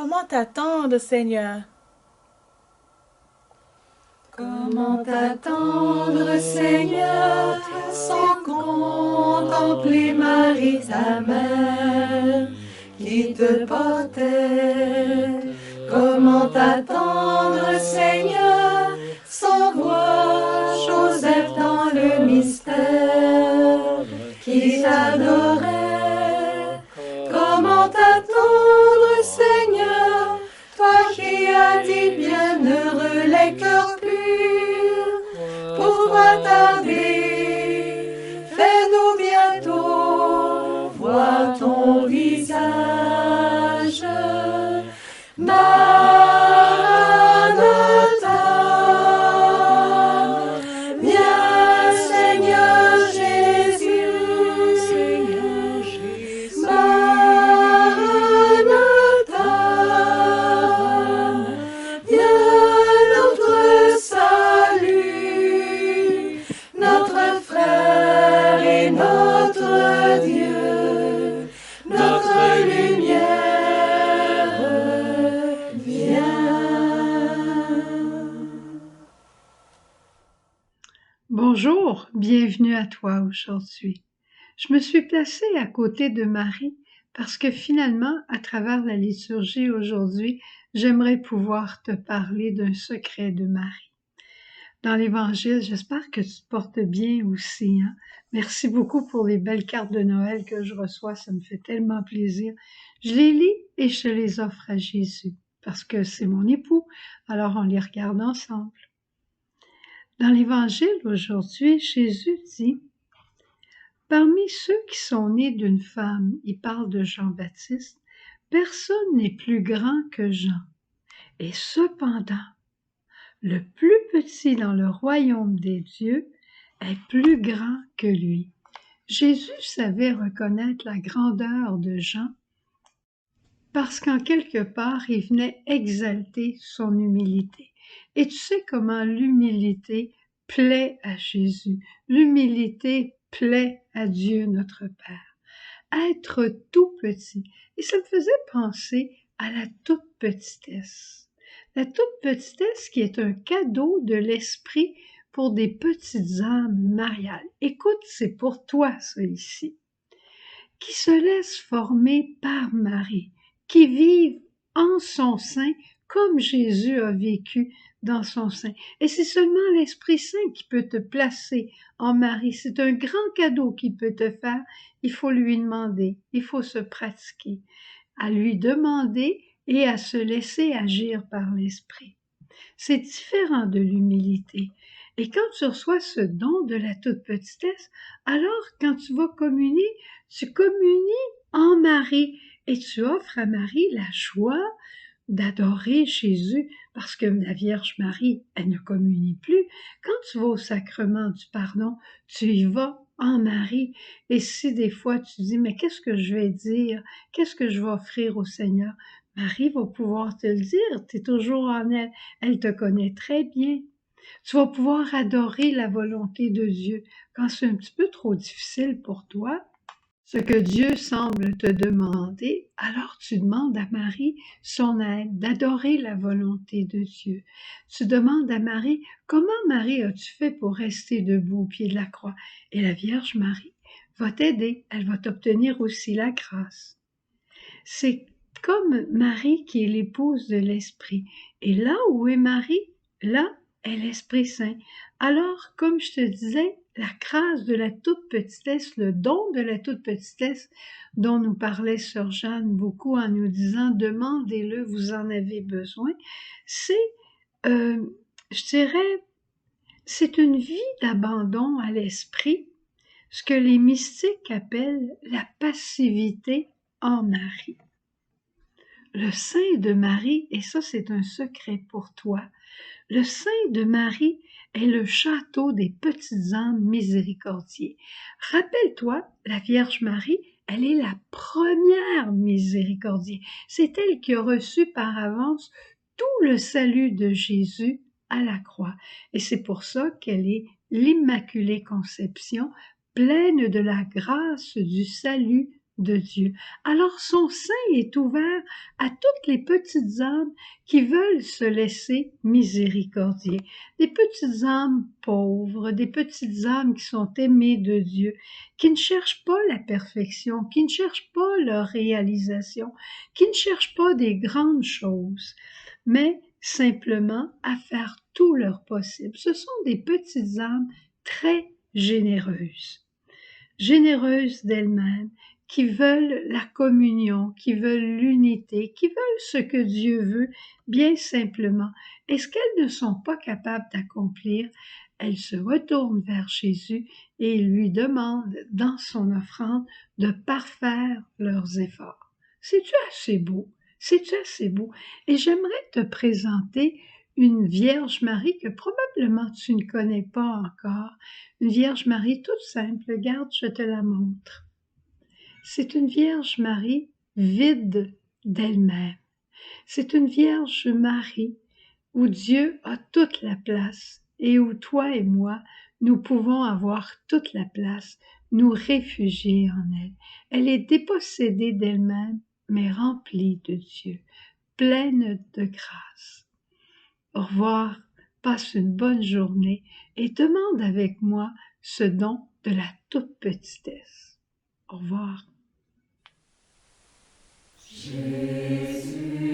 Comment t'attendre, Seigneur? Comment t'attendre, Seigneur, sans contempler Marie, ta mère, qui te portait? Comment t'attendre, Seigneur, sans voir Joseph dans le mystère, qui t'adorait? Comment t'attendre, Seigneur, toi qui as dit bienheureux les cœurs purs, pourquoi tarder? Fais-nous bientôt voir ton visage. Maranatha, viens Seigneur Jésus, Maranatha, viens notre salut, notre frère et notre Dieu, notre lumière, viens. Bonjour, bienvenue à toi aujourd'hui. Je me suis placée à côté de Marie parce que finalement, à travers la liturgie aujourd'hui, j'aimerais pouvoir te parler d'un secret de Marie. Dans l'Évangile, j'espère que tu te portes bien aussi. Merci beaucoup pour les belles cartes de Noël que je reçois, ça me fait tellement plaisir. Je les lis et je les offre à Jésus parce que c'est mon époux, alors on les regarde ensemble. Dans l'Évangile aujourd'hui, Jésus dit « Parmi ceux qui sont nés d'une femme, il parle de Jean-Baptiste, personne n'est plus grand que Jean. Et cependant, le plus petit dans le royaume des dieux est plus grand que lui. » Jésus savait reconnaître la grandeur de Jean parce qu'en quelque part, il venait exalter son humilité. Et tu sais comment l'humilité plaît à Jésus. L'humilité plaît à Dieu notre Père. Être tout petit. Et ça me faisait penser à la toute petitesse. La toute petitesse qui est un cadeau de l'esprit pour des petites âmes mariales. Écoute, c'est pour toi ça ici. Qui se laisse former par Marie, qui vivent en son sein comme Jésus a vécu dans son sein. Et c'est seulement l'Esprit Saint qui peut te placer en Marie. C'est un grand cadeau qu'il peut te faire. Il faut lui demander, il faut se pratiquer, à lui demander et à se laisser agir par l'Esprit. C'est différent de l'humilité. Et quand tu reçois ce don de la toute petitesse, alors quand tu vas communier, tu communies en Marie et tu offres à Marie la joie d'adorer Jésus parce que la Vierge Marie, elle ne communie plus. Quand tu vas au sacrement du pardon, tu y vas en Marie. Et si des fois tu dis, mais qu'est-ce que je vais dire? Qu'est-ce que je vais offrir au Seigneur? Marie va pouvoir te le dire, tu es toujours en elle. Elle te connaît très bien. Tu vas pouvoir adorer la volonté de Dieu. Quand c'est un petit peu trop difficile pour toi, ce que Dieu semble te demander, alors tu demandes à Marie son aide, d'adorer la volonté de Dieu. Tu demandes à Marie, comment Marie as-tu fait pour rester debout au pied de la croix? Et la Vierge Marie va t'aider, elle va t'obtenir aussi la grâce. C'est comme Marie qui est l'épouse de l'Esprit. Et là où est Marie, là est l'Esprit Saint. Alors, comme je te disais, la grâce de la toute petitesse, le don de la toute petitesse dont nous parlait Sœur Jeanne beaucoup en nous disant « demandez-le, vous en avez besoin », c'est, je dirais, c'est une vie d'abandon à l'esprit, ce que les mystiques appellent la passivité en Marie. Le sein de Marie, et ça c'est un secret pour toi, le sein de Marie est le château des petites âmes miséricordiées. Rappelle-toi, la Vierge Marie, elle est la première miséricordiée. C'est elle qui a reçu par avance tout le salut de Jésus à la croix. Et c'est pour ça qu'elle est l'Immaculée Conception, pleine de la grâce du salut de Dieu. Alors son sein est ouvert à toutes les petites âmes qui veulent se laisser miséricordier. Des petites âmes pauvres, des petites âmes qui sont aimées de Dieu, qui ne cherchent pas la perfection, qui ne cherchent pas leur réalisation, qui ne cherchent pas des grandes choses, mais simplement à faire tout leur possible. Ce sont des petites âmes très généreuses d'elles-mêmes, qui veulent la communion, qui veulent l'unité, qui veulent ce que Dieu veut, bien simplement. Et ce qu'elles ne sont pas capables d'accomplir, elles se retournent vers Jésus et lui demandent dans son offrande de parfaire leurs efforts. C'est-tu assez beau? C'est-tu assez beau? Et j'aimerais te présenter une Vierge Marie que probablement tu ne connais pas encore, une Vierge Marie toute simple. Regarde, je te la montre. C'est une Vierge Marie vide d'elle-même. C'est une Vierge Marie où Dieu a toute la place et où toi et moi, nous pouvons avoir toute la place, nous réfugier en elle. Elle est dépossédée d'elle-même, mais remplie de Dieu, pleine de grâce. Au revoir, passe une bonne journée et demande avec moi ce don de la toute petitesse. Au revoir. Jésus.